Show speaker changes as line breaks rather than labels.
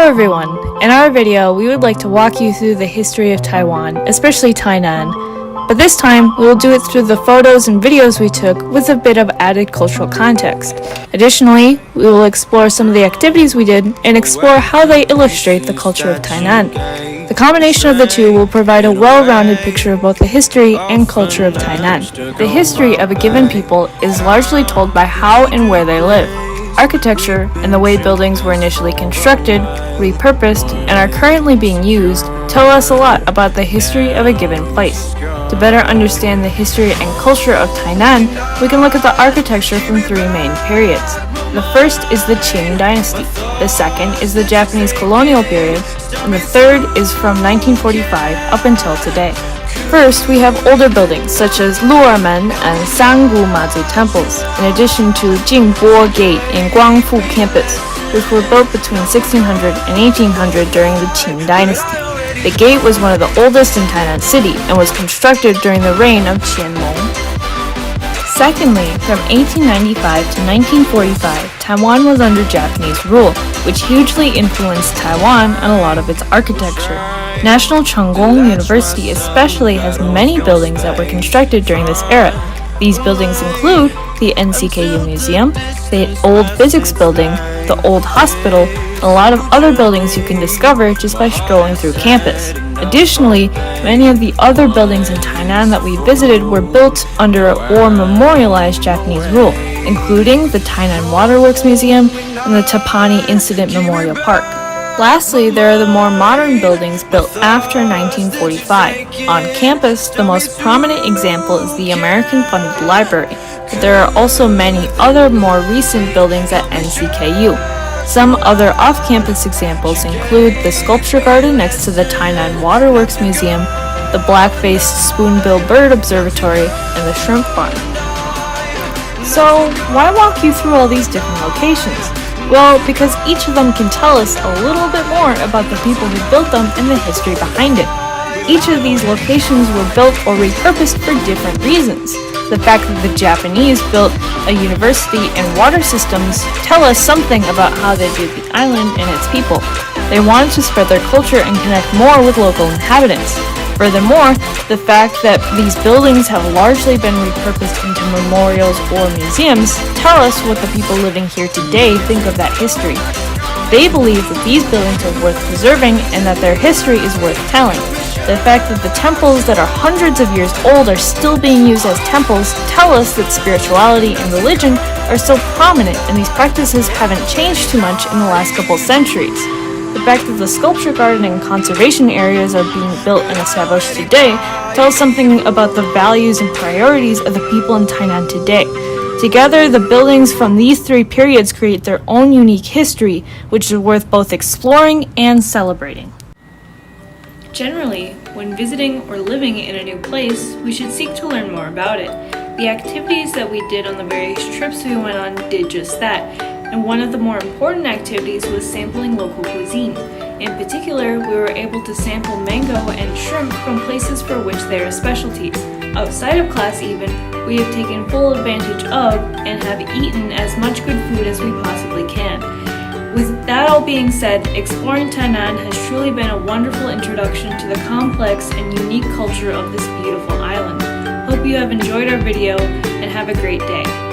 Hello everyone! In our video, we would like to walk you through the history of Taiwan, especially Tainan. But this time, we will do it through the photos and videos we took with a bit of added cultural context. Additionally, we will explore some of the activities we did and explore how they illustrate the culture of Tainan. The combination of the two will provide a well-rounded picture of both the history and culture of Tainan. The history of a given people is largely told by how and where they live. Architecture and the way buildings were initially constructed, repurposed, and are currently being used tell us a lot about the history of a given place. To better understand the history and culture of Tainan, we can look at the architecture from three main periods. The first is the Qing dynasty, the second is the Japanese colonial period, and the third is from 1945 up until today. First, we have older buildings such as Lu'ermen and Sangu Mazu temples, in addition to Jingbo Gate in Guangfu campus, which were built between 1600 and 1800 during the Qing dynasty. The gate was one of the oldest in Tainan City and was constructed during the reign of Qianlong. Secondly, from 1895 to 1945, Taiwan was under Japanese rule, which hugely influenced Taiwan and a lot of its architecture. National Cheng-Kung University especially has many buildings that were constructed during this era. These buildings include the NCKU Museum, the old physics building, the old hospital, and a lot of other buildings you can discover just by strolling through campus. Additionally, many of the other buildings in Tainan that we visited were built under or memorialized Japanese rule, including the Tainan Waterworks Museum and the Tapani Incident Memorial Park. Lastly, there are the more modern buildings built after 1945. On campus, the most prominent example is the American-funded library, but there are also many other more recent buildings at NCKU. Some other off-campus examples include the sculpture garden next to the Tainan Waterworks Museum, the black-faced spoonbill bird observatory, and the shrimp farm. So, why walk you through all these different locations? Well, because each of them can tell us a little bit more about the people who built them and the history behind it. Each of these locations were built or repurposed for different reasons. The fact that the Japanese built a university and water systems tell us something about how they viewed the island and its people. They wanted to spread their culture and connect more with local inhabitants. Furthermore, the fact that these buildings have largely been repurposed into memorials or museums tell us what the people living here today think of that history. They believe that these buildings are worth preserving and that their history is worth telling. The fact that the temples that are hundreds of years old are still being used as temples tell us that spirituality and religion are still prominent and these practices haven't changed too much in the last couple centuries. The fact that the sculpture garden and conservation areas are being built and established today tells something about the values and priorities of the people in Tainan today. Together, the buildings from these three periods create their own unique history, which is worth both exploring and celebrating. Generally, when visiting or living in a new place, we should seek to learn more about it. The activities that we did on the various trips we went on did just that, and one of the more important activities was sampling local cuisine. In particular, we were able to sample mango and shrimp from places for which they are specialties. Outside of class even, we have taken full advantage of and have eaten as much good food as we possibly can. With that all being said, exploring Tainan has truly been a wonderful introduction to the complex and unique culture of this beautiful island. Hope you have enjoyed our video and have a great day.